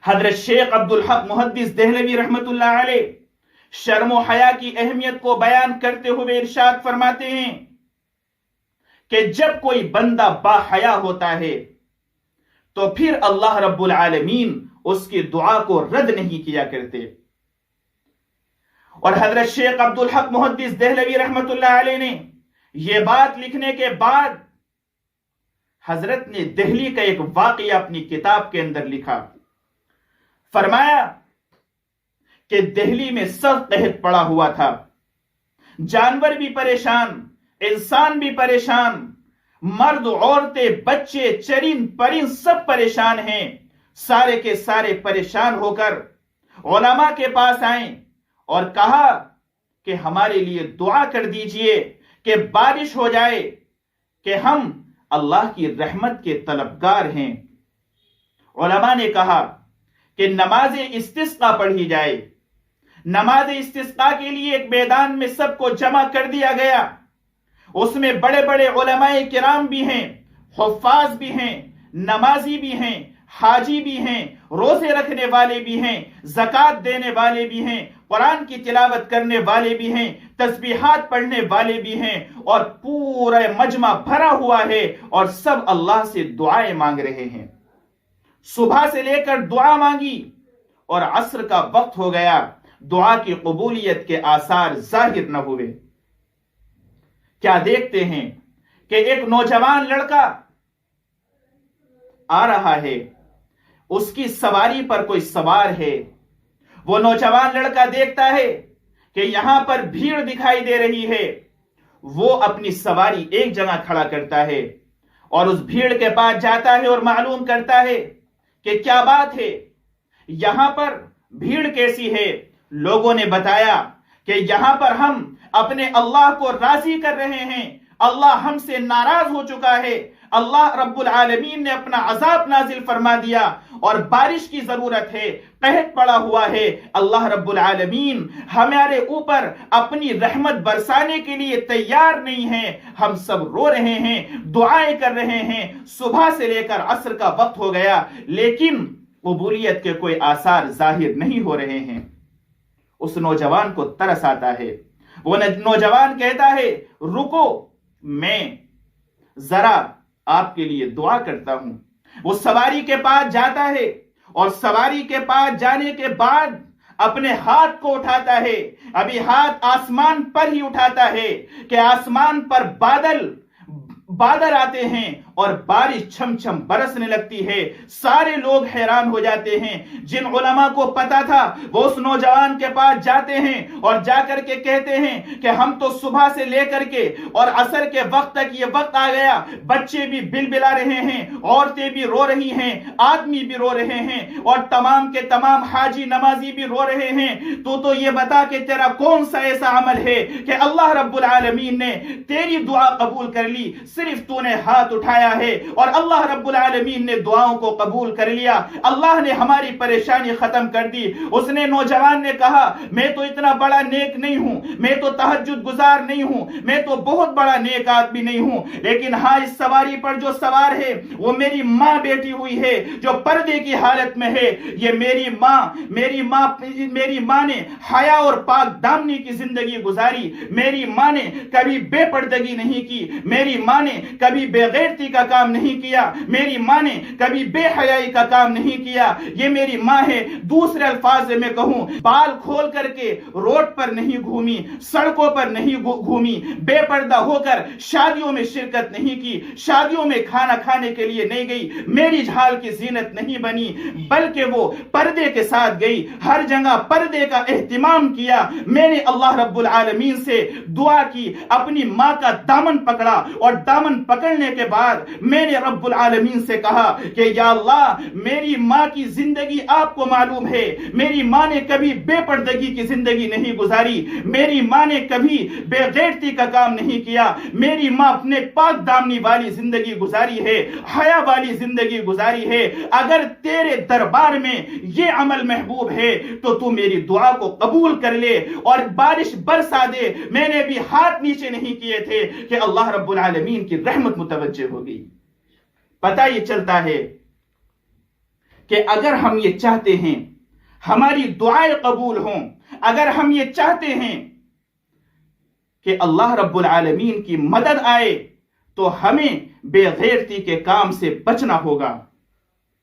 حضرت شیخ عبدالحق محدث دہلوی رحمت اللہ علیہ شرم و حیا کی اہمیت کو بیان کرتے ہوئے ارشاد فرماتے ہیں کہ جب کوئی بندہ با حیا ہوتا ہے تو پھر اللہ رب العالمین اس کی دعا کو رد نہیں کیا کرتے. اور حضرت شیخ عبدالحق محدث دہلوی رحمت اللہ علیہ نے یہ بات لکھنے کے بعد حضرت نے دہلی کا ایک واقعہ اپنی کتاب کے اندر لکھا. فرمایا کہ دہلی میں سخت قحط پڑا ہوا تھا، جانور بھی پریشان، انسان بھی پریشان، مرد عورتیں بچے چرند پرند سب پریشان ہیں. سارے کے سارے پریشان ہو کر علماء کے پاس آئیں اور کہا کہ ہمارے لیے دعا کر دیجئے کہ بارش ہو جائے، کہ ہم اللہ کی رحمت کے طلبگار ہیں. علماء نے کہا کہ نماز استسقاء پڑھی جائے. نماز استسقاء کے لیے ایک میدان میں سب کو جمع کر دیا گیا. اس میں بڑے بڑے علماء کرام بھی ہیں، حفاظ بھی ہیں، نمازی بھی ہیں، حاجی بھی ہیں، روزے رکھنے والے بھی ہیں، زکوٰۃ دینے والے بھی ہیں، قرآن کی تلاوت کرنے والے بھی ہیں، تسبیحات پڑھنے والے بھی ہیں، اور پورا مجمع بھرا ہوا ہے اور سب اللہ سے دعائیں مانگ رہے ہیں. صبح سے لے کر دعا مانگی اور عصر کا وقت ہو گیا، دعا کی قبولیت کے آثار ظاہر نہ ہوئے. کیا دیکھتے ہیں کہ ایک نوجوان لڑکا آ رہا ہے، اس کی سواری پر کوئی سوار ہے. وہ نوجوان لڑکا دیکھتا ہے کہ یہاں پر بھیڑ دکھائی دے رہی ہے. وہ اپنی سواری ایک جگہ کھڑا کرتا ہے اور اس بھیڑ کے پاس جاتا ہے اور معلوم کرتا ہے کہ کیا بات ہے، یہاں پر بھیڑ کیسی ہے. لوگوں نے بتایا کہ یہاں پر ہم اپنے اللہ کو راضی کر رہے ہیں، اللہ ہم سے ناراض ہو چکا ہے، اللہ رب العالمین نے اپنا عذاب نازل فرما دیا اور بارش کی ضرورت ہے، قحط پڑا ہوا ہے، اللہ رب العالمین ہمارے اوپر اپنی رحمت برسانے کے لیے تیار نہیں ہے. ہم سب رو رہے ہیں، دعائیں کر رہے ہیں، صبح سے لے کر عصر کا وقت ہو گیا، لیکن قبولیت کے کوئی آثار ظاہر نہیں ہو رہے ہیں. اس نوجوان کو ترس آتا ہے. وہ نوجوان کہتا ہے رکو، میں ذرا آپ کے لیے دعا کرتا ہوں. وہ سواری کے پاس جاتا ہے اور سواری کے پاس جانے کے بعد اپنے ہاتھ کو اٹھاتا ہے. ابھی ہاتھ آسمان پر ہی اٹھاتا ہے کہ آسمان پر بادل آتے ہیں اور بارش چھم چھم برسنے لگتی ہے. سارے لوگ حیران ہو جاتے ہیں. جن علماء کو پتا تھا وہ اس نوجوان کے پاس جاتے ہیں اور جا کر کے کہتے ہیں کہ ہم تو صبح سے لے کر کے اور عصر کے وقت تک یہ وقت آ گیا، بچے بھی بلبلا رہے ہیں، عورتیں بھی رو رہی ہیں، آدمی بھی رو رہے ہیں، اور تمام کے تمام حاجی نمازی بھی رو رہے ہیں. تو یہ بتا کہ تیرا کون سا ایسا عمل ہے کہ اللہ رب العالمین نے تیری دعا قبول کر لی؟ صرف تو نے ہاتھ اٹھایا ہے اور اللہ رب العالمین نے دعاؤں کو قبول کر لیا، اللہ نے ہماری پریشانی ختم کر دی. اس نے نوجوان نے کہا میں تو اتنا بڑا نیک نہیں ہوں، میں تو تہجد گزار نہیں ہوں، میں تو بہت بڑا نیک آدمی نہیں ہوں، لیکن ہاں اس سواری پر جو سوار ہے وہ میری ماں بیٹھی ہوئی ہے جو پردے کی حالت میں ہے. یہ میری ماں نے حیا اور پاک دامنی کی زندگی گزاری. میری ماں نے کبھی بے پردگی نہیں کی، میری ماں نے کبھی بے غیرتی کا کام نہیں کیا، میری ماں نے کبھی بے حیائی کا کام نہیں کیا. یہ میری ماں ہے. دوسرے الفاظ میں کہوں، بال کھول کر کے روڈ پر نہیں گھومی، سڑکوں پر نہیں گھومی، بے پردہ ہو کر شادیوں میں شرکت نہیں کی، شادیوں میں کھانا کھانے کے لیے نہیں گئی، میری جھال کی زینت نہیں بنی، بلکہ وہ پردے کے ساتھ گئی، ہر جگہ پردے کا اہتمام کیا. میں نے اللہ رب العالمین سے دعا کی، اپنی ماں کا دامن پکڑا اور دامن پکڑنے کے بعد میں نے رب العالمین سے کہا کہ یا اللہ میری ماں کی زندگی آپ کو معلوم ہے، میری ماں نے کبھی بے پردگی کی زندگی نہیں گزاری، میری ماں نے کبھی بے غیرتی کا کام نہیں کیا، میری ماں اپنے پاک دامنی والی زندگی گزاری ہے، حیا والی زندگی گزاری ہے. اگر تیرے دربار میں یہ عمل محبوب ہے تو میری دعا کو قبول کر لے اور بارش برسا دے. میں نے بھی ہاتھ نیچے نہیں کیے تھے کہ اللہ رب العالمین کی رحمت متوجہ ہو گئی. پتہ یہ چلتا ہے کہ اگر ہم یہ چاہتے ہیں ہماری دعائیں قبول ہوں، اگر ہم یہ چاہتے ہیں کہ اللہ رب العالمین کی مدد آئے، تو ہمیں بے غیرتی کے کام سے بچنا ہوگا۔